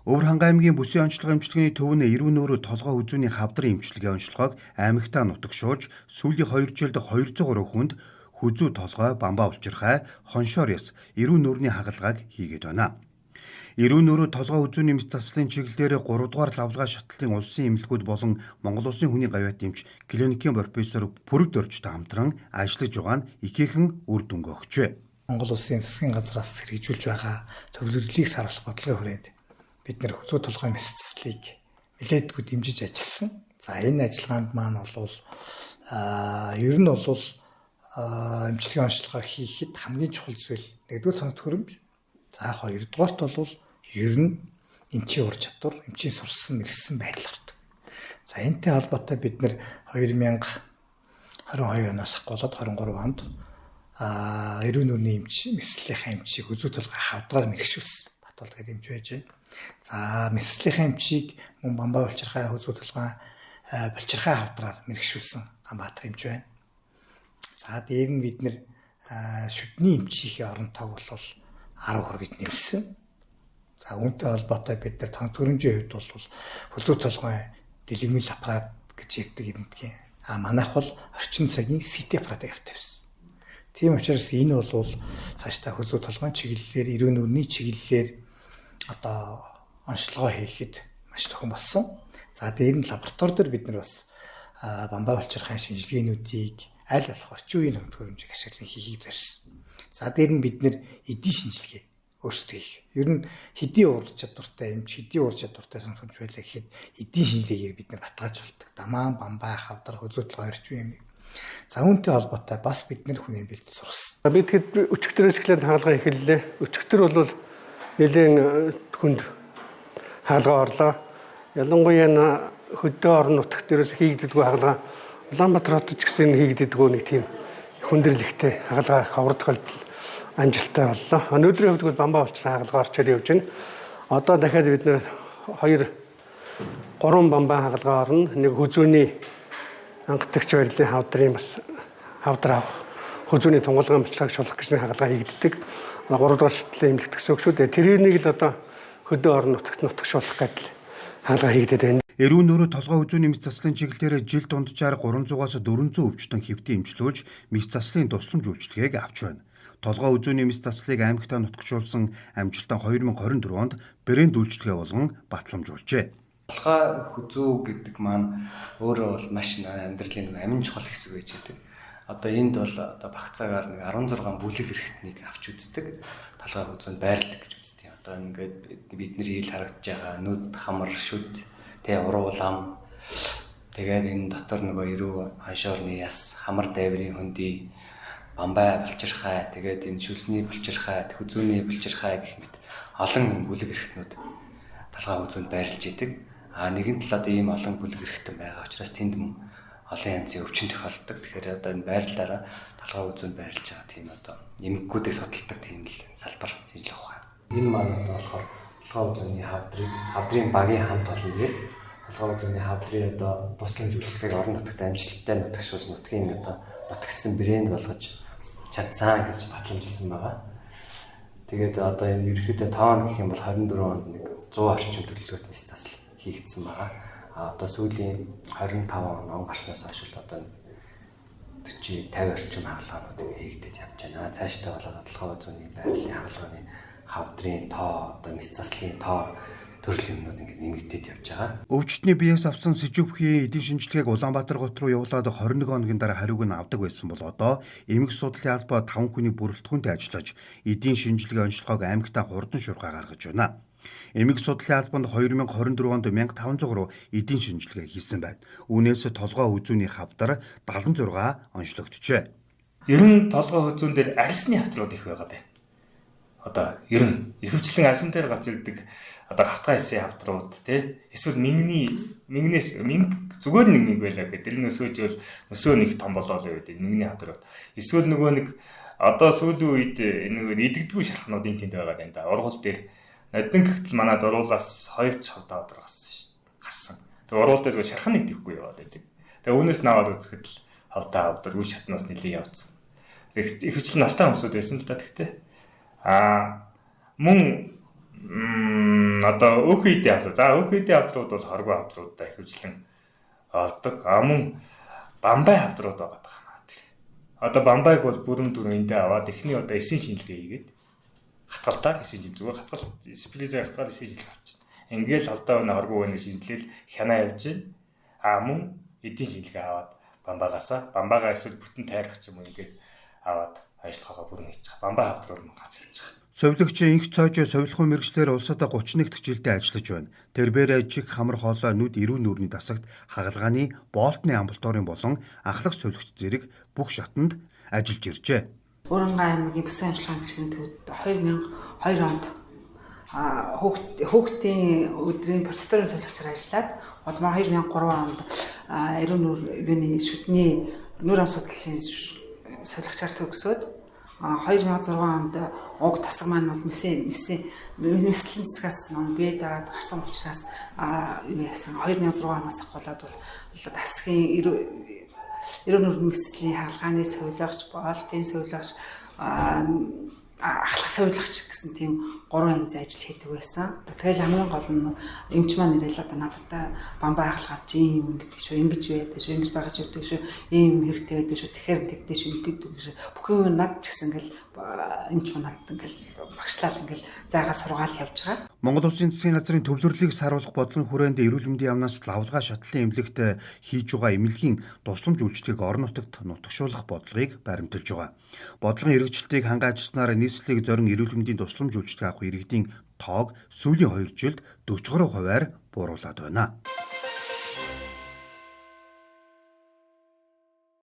Өвөрхангай аймгийн бүсийн онцлог эмчилгээний төвөнд эрүүн нөөрөө толгой үзүүний хавдрын эмчилгээ онцлогоог аймагтаа нутагшуулж сүүлийн 2 жилд 203 хүнд хүзүү толгой, бамбаа улчирхай, хоншоор яс эрүүн нөөрийн хагалгааг хийгээд байна. Эрүүн нөөрөө толгой үзүүний мэс заслын чиглэлээр 3 дугаар лавлгаа шатлалын улсын эмнэлгүүд болон Монгол Улсын хүний гавьяат эмч клиникийн профессор Пүрэг Дөржтэй хамтран ажиллаж байгаа нь ихээхэн үр дүнгээ өгчээ. Монгол Улсын засгийн газраас хэрэгжүүлж байгаа төвлөрлөлийг саруулах бодлогын хүрээнд бид нэр хүзүү толгой мэс заслыг нэлээдгүй дэмжиж ажилласан. За энэ ажиллагаанд маань бол ер нь бол эмчилгээ онцлогоо хийхэд хамгийн чухал зүйл нэгдүгээр цонх төхөөрөмж. За хоёрдугаарт бол ер нь эмчийн ур чадвар, эмчийн сурсан мэргэсэн байдал гардаг. За энэтэй холбоотой бид нэр 2022 оноос ахгуулаад 23 онд эрүүн нүүрний эмч, мэслэлийнхаа эмчийг хүзүү толгой хавдраар мэргэшүүлсэн. Баталгаад эмч байж байна. За мэслэлийнхаа эмчийг мөн бамбаа булчирхай, хүзүү толгой булчирхай хавдраар мэргэшүүлсэн Амбаатар эмч байна. За дээр нь бид нэр шүдний эмчийн оронтойг бол 10 хүргэж нэмсэн. За үүнтэй холбоотой бид нар цонх төхөөрөмжийн хувьд бол хүзүү толгой дэлгэмэл аппарат гэж ярьдаг юмдгийн. Манайх бол орчин цагийн CT аппаратыг авчихсан. Тийм учраас энэ бол цаашдаа хүзүү толгойн чиглэлээр эрүүн нүүрний чиглэлээр одоо онцлогоо хийхэд маш төхөн болсон. За дээр нь лаборатори дээр бид нар бас бамбаа булчирхай шинжилгээнүүдийг аль болох орчин үеийн цонх төхөөрөмжийг ашиглан хийхийг зорьсон. За дээр нь бид нэр эдийн шинжилгээ өөрсдөө хийх. Ер нь хэдийн ур чадвартай эмч, хэдийн ур чадвартай цонх төхөөрөмж байлаа гэхэд эдийн шинжилгээгээр бид нэр баталгаажуулдаг. Дамаан, бамбаа, хавдар, хүзүү толгой орчин юм. За үүнтэй холбоотой бас бид нэр хүний бэлдэл сургасан. Бид хэд өчигдөрөөс эхлээд хаалгаа эхэллээ. Өчигдөр бол нэлээд хүнд хаалгаа орлоо. Ялангуяа хөдөө орон нутгт дээрээс хийгддэггүй хаалгаа Улаанбаатар хотод ч гэсэн хийгддэггүй нэг тийм хүндрэлтэй хаалгаа хавар тохиолдол амжилттай боллоо. Өнөөдрийн хувьд бамбаа булчирхай хаалгаа орчод явж байна. Одоо дахиад бид нэр 3 бамбаа хаалгаа орно. Нэг хүзүүний ангатагч барилын хавдрын бас хавдар авах, хүзүүний тунгалгаан булчирхайг шулах гэж хаалгаа хийгддэг. 3 дугаар шатлалын эмнэлэг төгсөн шүү дээ. Тэрнийг л одоо хөдөө орон нутагт нутагшуулах гэдэл хаалгаа хийгдээд байна. Эрүүн нөөрөө толгой үзүүний мэс заслын чиглэлээр жил дунджаар 300-аас 400 өвчтөн хэвтэн эмчилүүлж мэс заслын тусламж үйлчилгээг авч байна. Толгой үзүүний мэс заслыг аймагтаа нутагшуулсан амжилттай 2024 онд брэнд үйлчилгээ болгон батламжуулжээ. Толгой хүзүү гэдэг маань өөрөө бол маш амьдралын амин чухал хэсэг байж байдаг. Одоо энд бол одоо багцаагаар нэг 16 бүлэг хэрэгтнийг авч үздэг. Толгой хүзүүнд байрладаг гэж үздэг. Одоо ингээд бидний ил харагдаж байгаа нүд, хамар, шүд, уруулам, тэгээд энэ дотор нөгөө эрүү хоншоорны яс, хамар дайврын хөндөй, бамбаа булчирхай, тэгээд энэ шүлсний булчирхай, хүзүүний булчирхай гэх мэт олон юм бүлэг хэрэгтнүүд толгой хүзүүнд байрлаж идэг. Нэгэн талаад ийм олон бүлэг хэрэгтэн байгаа учраас тэнд мөн олон янзын өвчин тохиолддог. Тэгэхээр одоо энэ байрлалаараа толгой хүзүүнд байрлаж байгаа тийм одоо эмгэгүүдийг судалдаг тийм л салбар хийж байгаа байна. Энэ маань одоо болохоор толгой хүзүүний хавдрын багийн хамт олон зэрэг толгой хүзүүний хавдрын одоо тусламж үйлчлэгийг орон нутагт амжилттай нутагшуулж нутгийн одоо нутагсан брэнд болгож чадсан гэж батламжилсан байгаа. Тэгээд одоо энэ ерөөхдөө тоон гэх юм бол 24 онд нэг 100 орчим төлөвлөгөөт мэс засал хийгдсэн байгаа. Одоо сүүлийн 25 он гарснаас хойш одоо 40-50 орчим хаалганууд хийгдэж явж байна. Цаашдаа болоод толгой үзүүний байрлалын хаалганы хавдрын тоо, одоо мэс заслын тоо төрөл юмнууд ингээд нэмэгдээд явж байгаа. Өвчтний биеэс авсан сэжүүхийн эдийн шинжилгээг Улаанбаатар хот руу явуулаад 21 хоногийн дараа хариуг нь авдаг байсан бол одоо эмэг судлалын албаа 5 хүний бүрэлдэхүүнтэй ажиллаж эдийн шинжилгээ онцлогоог аймагтаа хурдан шуурхай гаргаж байна. Эмэг судлалын албанд 2024 онд 1500 руу эдийн шинжилгээ хийсэн байна. Үүнээс толгой үзүүний хавдар 76 онцлогдчихэ. Ер нь толгой үзүүн дээр альсны хавдрууд их байгаа дээ. Одоо ер нь ихэвчлэн альсан дээр гарч ирдэг одоо хавтгай эсийн хавдрууд тий эсвэл мөнгнээс зүгээр нэг байлаа гэхэд тэр нөсөөжөл нөсөө нэг том болоод байвал мөнгөний хавдрууд эсвэл нөгөө нэг одоо сүүлийн үед нэг идэгдгүй шархнуудын тэнд байгаа юм да. Ургуул дээр нодин гэхтэл манад уруулаас 2 цавдаа өдөр гассан. Тэгээ уруулдаа зөв шархан идэхгүй яваад байдаг. Тэгээ үүнээс наваад үзэхэд л хавдаа өдөр үе шатнаас нэлээд явцсан. Ихэвчлэн настай хүмүүсүүд байсан л да тэгтээ. Мөн одоо ÖХИД авдрууд. За ÖХИД авдрууд бол хоригоо авдруудаа ихэвчлэн олдог. Мөн бамбай авдрууд байгаа даа. Одоо бамбайг бол бүрэн дүрэндээ аваад эхний одоо эсийн шинжилгээ хийгээд хатгалтаар эсийн зүгээр хатгалт спилизээ хатгаал эсийн шинжилгээ авчихна. Ингээл алдаа өнө хоригоо өнө шинжилэл хянаа явж байна. Мөн эдийн шинжилгээ аваад бамбайгаа эсвэл бүтэн тайрах ч юм уу ингээд аваад ажиллахаа бүрэн хийж байгаа. Бамбай авдрууд нь гарч ирж байгаа. Совилогчийн инх цоожоо совилхуун мэрэгчлэр улсад 31 дахь жилдээ ажиллаж байна. Тэрбээр ажиг хамар хоолой нүд эрүүн нүрийн дасагт хагалгааны болтны амбулаторийн болон ахлах совилогч зэрэг бүх шатанд ажиллаж иржээ. Уранга аймгийн бүсийн ажиллагааны гишүүний төвд 2002 онд хүүхдийн өдрийн процедурын совилогчаар ажиллаад улмаар 2003 онд эрүүн нүрийн шүтний нүр ам судлалын совилогчаар төгсөөд 2006 онд уг тасаг маань бол мэслийн засгаас бед гарсан учраас юу яасан 2006 оноос ахуулаад бол тасгийн эрүүн нүрийн мэслийн хаалгааны совилогч, болтын совилогч, ахлах совилогч гэсэн тийм 3 янзын ажил хийдэг байсан. Тэгэл хамгийн гол нь эмч маань ирэл одоо надад бамбай хаалгаад чи юм гэдэг шүү, ингэж байдаг шүү, ингэж байгаа шүү гэдэг шүү, ийм хэрэгтэй байдаг шүү, тэгэхээр тэгдэж шүү гэдэг шүү. Бүх юм над ч гэсэн ингээл эмч маань надад ингээл багшлал ингээл заагаа сургаал явж байгаа. Монгол Улсын засгийн газрын төвлөрлийг саруулах бодлогын хүрээнд эрүүл мэндийн яамнаас лавлгаа шатлалын эмнэлэгт хийж байгаа эмнэлгийн тусламж үйлчлэгийг орон нутагт нутагшуулах бодлогыг баримталж байгаа. Бодлогын хэрэгжилтийг хангаачласнаар нийслэлийг зорин эрүүл мэндийн тусламж үйлчлэг авах иргэдийн тоог сүүлийн 2 жилд 43%-аар бууруулад байна.